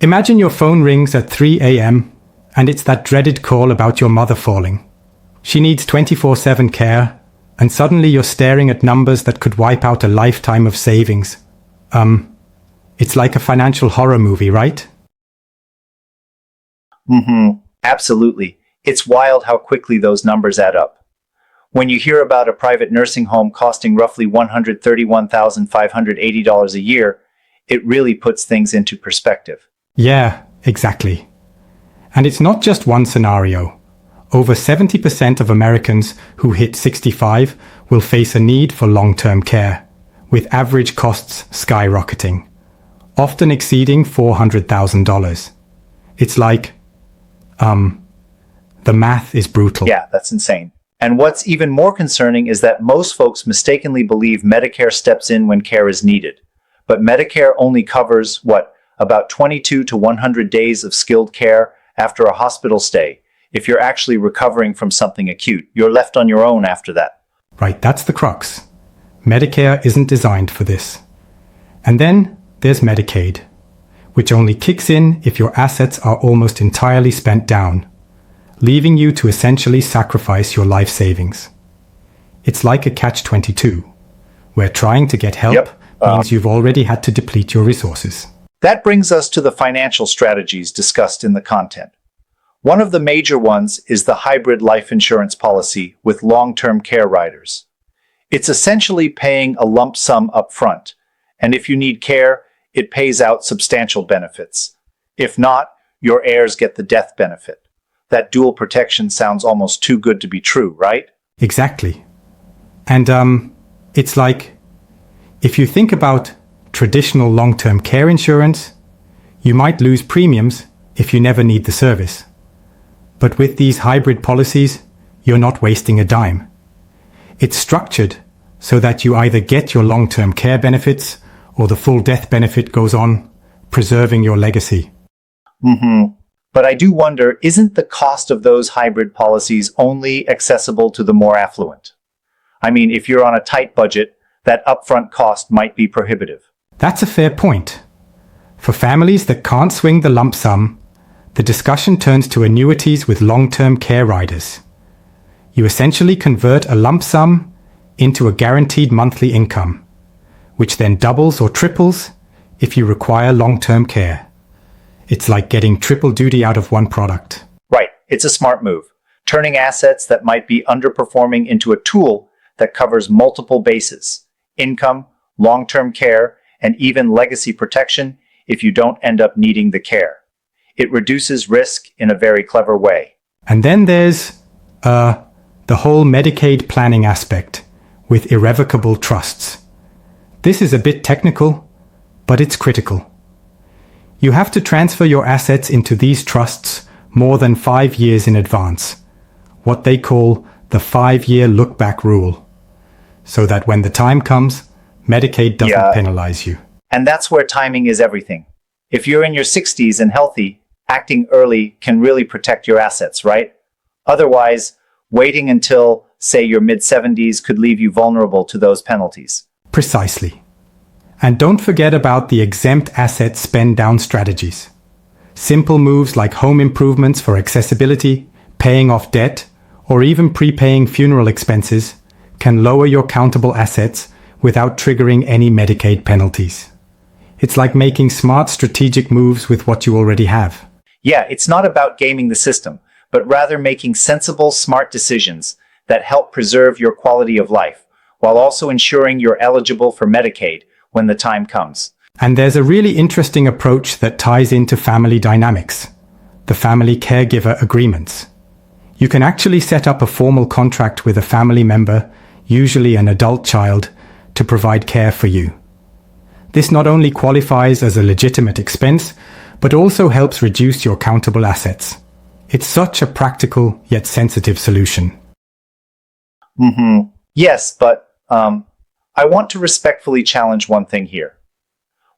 Imagine your phone rings at 3 a.m. and it's that dreaded call about your mother falling. She needs 24/7 care, and suddenly you're staring at numbers that could wipe out a lifetime of savings. It's like a financial horror movie, right? Absolutely. It's wild how quickly those numbers add up. When you hear about a private nursing home costing roughly $131,580 a year, it really puts things into perspective. Yeah, exactly. And it's not just one scenario. Over 70% of Americans who hit 65 will face a need for long-term care, with average costs skyrocketing, often exceeding $400,000. It's like, the math is brutal. Yeah, that's insane. And what's even more concerning is that most folks mistakenly believe Medicare steps in when care is needed. But Medicare only covers, about 22 to 100 days of skilled care after a hospital stay. If you're actually recovering from something acute, you're left on your own after that. Right, that's the crux. Medicare isn't designed for this. And then there's Medicaid, which only kicks in if your assets are almost entirely spent down, leaving you to essentially sacrifice your life savings. It's like a catch-22, where trying to get help means you've already had to deplete your resources. That brings us to the financial strategies discussed in the content. One of the major ones is the hybrid life insurance policy with long-term care riders. It's essentially paying a lump sum up front, and if you need care, it pays out substantial benefits. If not, your heirs get the death benefit. That dual protection sounds almost too good to be true, right? Exactly. And it's like, if you think about traditional long-term care insurance, you might lose premiums if you never need the service. But with these hybrid policies, you're not wasting a dime. It's structured so that you either get your long-term care benefits or the full death benefit goes on, preserving your legacy. But I do wonder, isn't the cost of those hybrid policies only accessible to the more affluent? I mean, if you're on a tight budget, that upfront cost might be prohibitive. That's a fair point. For families that can't swing the lump sum, the discussion turns to annuities with long-term care riders. You essentially convert a lump sum into a guaranteed monthly income, which then doubles or triples if you require long-term care. It's like getting triple duty out of one product. Right, it's a smart move, turning assets that might be underperforming into a tool that covers multiple bases: income, long-term care, and even legacy protection if you don't end up needing the care. It reduces risk in a very clever way. And then there's the whole Medicaid planning aspect with irrevocable trusts. This is a bit technical, but it's critical. You have to transfer your assets into these trusts more than 5 years in advance, what they call the 5-year look-back rule, so that when the time comes, Medicaid doesn't penalize you. And that's where timing is everything. If you're in your 60s and healthy, acting early can really protect your assets, right? Otherwise, waiting until, say, your mid-70s could leave you vulnerable to those penalties. Precisely. And don't forget about the exempt asset spend-down strategies. Simple moves like home improvements for accessibility, paying off debt, or even prepaying funeral expenses can lower your countable assets without triggering any Medicaid penalties. It's like making smart strategic moves with what you already have. Yeah, it's not about gaming the system, but rather making sensible, smart decisions that help preserve your quality of life, while also ensuring you're eligible for Medicaid when the time comes. And there's a really interesting approach that ties into family dynamics: the family caregiver agreements. You can actually set up a formal contract with a family member, usually an adult child, to provide care for you. This not only qualifies as a legitimate expense, but also helps reduce your countable assets. It's such a practical yet sensitive solution. Yes, but I want to respectfully challenge one thing here.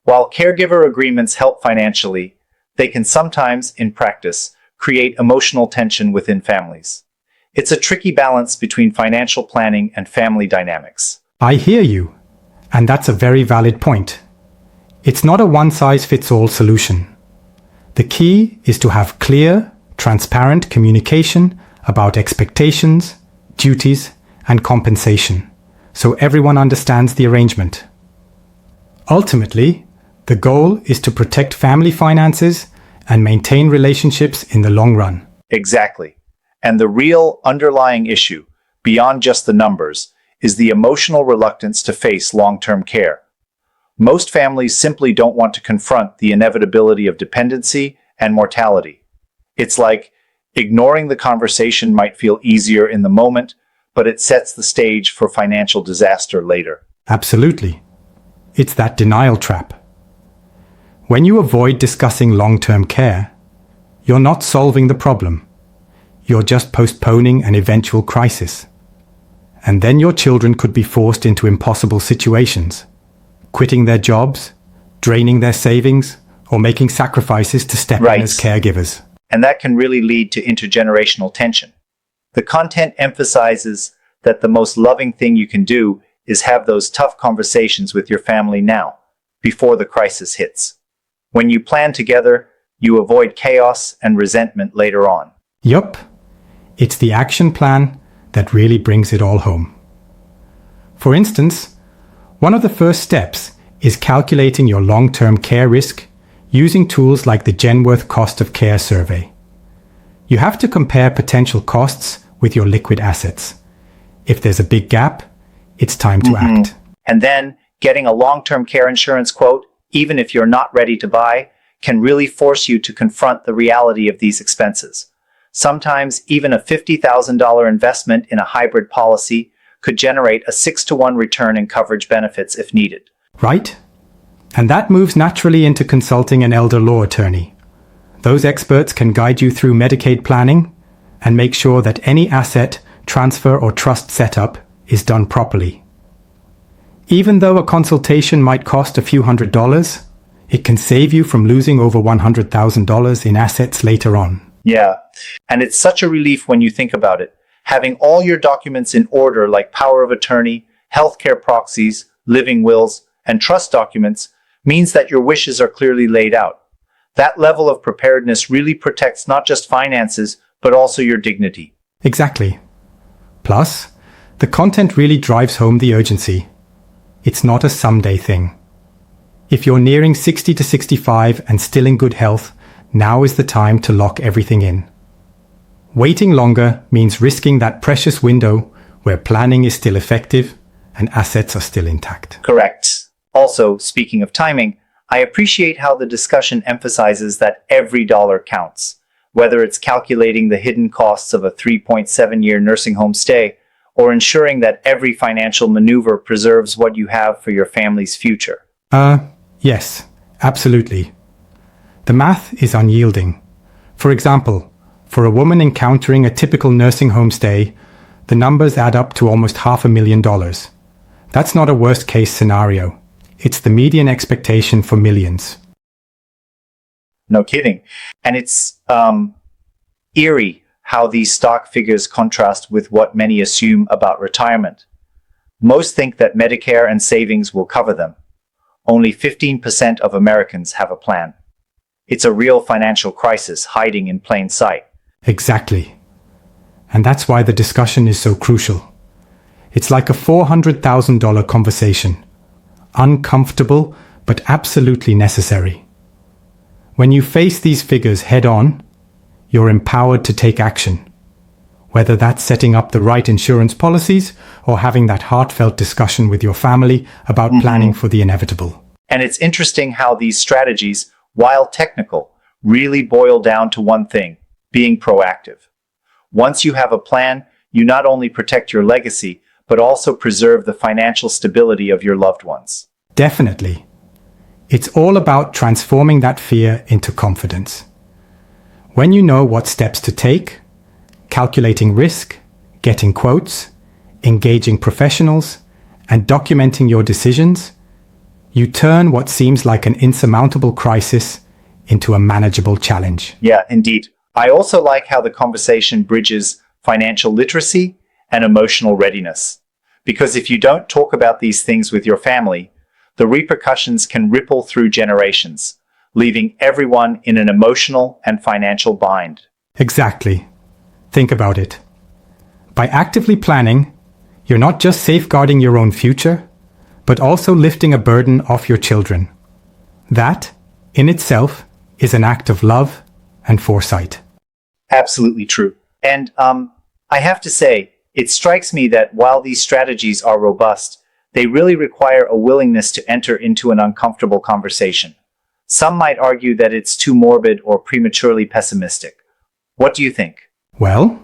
While caregiver agreements help financially, they can sometimes, in practice, create emotional tension within families. It's a tricky balance between financial planning and family dynamics. I hear you, and that's a very valid point. It's not a one-size-fits-all solution. The key is to have clear, transparent communication about expectations, duties, and compensation, so everyone understands the arrangement. Ultimately, the goal is to protect family finances and maintain relationships in the long run. Exactly. And the real underlying issue, beyond just the numbers, is the emotional reluctance to face long-term care. Most families simply don't want to confront the inevitability of dependency and mortality. It's like ignoring the conversation might feel easier in the moment, but it sets the stage for financial disaster later. Absolutely. It's that denial trap. When you avoid discussing long-term care, you're not solving the problem. You're just postponing an eventual crisis. And then your children could be forced into impossible situations, quitting their jobs, draining their savings, or making sacrifices to step in as caregivers. And that can really lead to intergenerational tension. The content emphasizes that the most loving thing you can do is have those tough conversations with your family now, before the crisis hits. When you plan together, you avoid chaos and resentment later on. Yup. It's the action plan that really brings it all home. For instance, one of the first steps is calculating your long-term care risk using tools like the Genworth Cost of Care Survey. You have to compare potential costs with your liquid assets. If there's a big gap, it's time to act. And then, getting a long-term care insurance quote, even if you're not ready to buy, can really force you to confront the reality of these expenses. Sometimes, even a $50,000 investment in a hybrid policy could generate a 6-to-1 return in coverage benefits if needed. Right? And that moves naturally into consulting an elder law attorney. Those experts can guide you through Medicaid planning and make sure that any asset, transfer, or trust setup is done properly. Even though a consultation might cost a few $100s, it can save you from losing over $100,000 in assets later on. Yeah, and it's such a relief when you think about it. Having all your documents in order, like power of attorney, healthcare proxies, living wills, and trust documents, means that your wishes are clearly laid out. That level of preparedness really protects not just finances, but also your dignity. Exactly. Plus, the content really drives home the urgency. It's not a someday thing. If you're nearing 60 to 65 and still in good health, now is the time to lock everything in. Waiting longer means risking that precious window where planning is still effective and assets are still intact. Correct. Also, speaking of timing, I appreciate how the discussion emphasizes that every dollar counts, whether it's calculating the hidden costs of a 3.7-year nursing home stay or ensuring that every financial maneuver preserves what you have for your family's future. Yes, absolutely. The math is unyielding. For example, for a woman encountering a typical nursing home stay, the numbers add up to almost $500,000. That's not a worst-case scenario. It's the median expectation for millions. No kidding. And it's eerie how these stock figures contrast with what many assume about retirement. Most think that Medicare and savings will cover them. Only 15% of Americans have a plan. It's a real financial crisis hiding in plain sight. Exactly. And that's why the discussion is so crucial. It's like a $400,000 conversation. Uncomfortable, but absolutely necessary. When you face these figures head on, you're empowered to take action. Whether that's setting up the right insurance policies or having that heartfelt discussion with your family about planning for the inevitable. And it's interesting how these strategies, while technical, really boil down to one thing: being proactive. Once you have a plan, you not only protect your legacy, but also preserve the financial stability of your loved ones. Definitely. It's all about transforming that fear into confidence. When you know what steps to take, calculating risk, getting quotes, engaging professionals, and documenting your decisions, you turn what seems like an insurmountable crisis into a manageable challenge. Yeah, indeed. I also like how the conversation bridges financial literacy and emotional readiness. Because if you don't talk about these things with your family, the repercussions can ripple through generations. leaving everyone in an emotional and financial bind. Exactly. Think about it. By actively planning, you're not just safeguarding your own future, but also lifting a burden off your children. That, in itself, is an act of love and foresight. Absolutely true. And I have to say, it strikes me that while these strategies are robust, they really require a willingness to enter into an uncomfortable conversation. Some might argue that it's too morbid or prematurely pessimistic. What do you think? Well,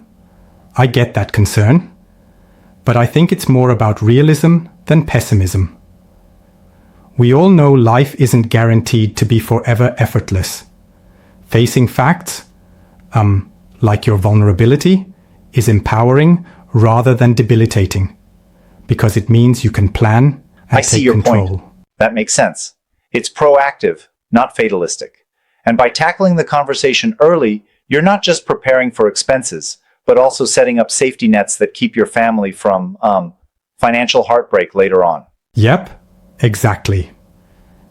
I get that concern, but I think it's more about realism than pessimism. We all know life isn't guaranteed to be forever effortless. Facing facts, like your vulnerability, is empowering rather than debilitating, because it means you can plan and I see take your control. point. That makes sense. It's proactive, not fatalistic. And by tackling the conversation early, you're not just preparing for expenses, but also setting up safety nets that keep your family from financial heartbreak later on. Yep, exactly.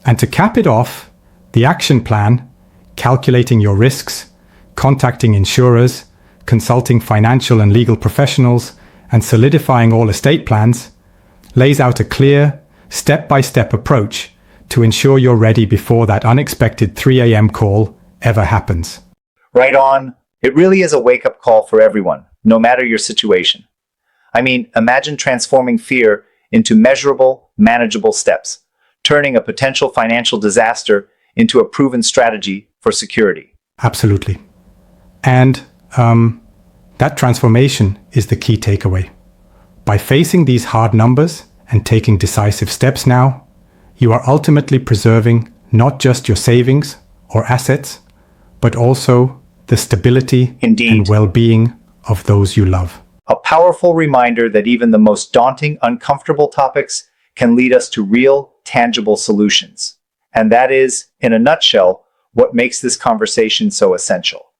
And to cap it off, the action plan, calculating your risks, contacting insurers, consulting financial and legal professionals, and solidifying all estate plans, lays out a clear, step-by-step approach to ensure you're ready before that unexpected 3 a.m. call ever happens. Right on. It really is a wake-up call for everyone, no matter your situation. I mean, imagine transforming fear into measurable, manageable steps, turning a potential financial disaster into a proven strategy for security. Absolutely. And that transformation is the key takeaway. By facing these hard numbers and taking decisive steps now, you are ultimately preserving not just your savings or assets, but also the stability and well-being of those you love. A powerful reminder that even the most daunting, uncomfortable topics can lead us to real, tangible solutions. And that is, in a nutshell, what makes this conversation so essential.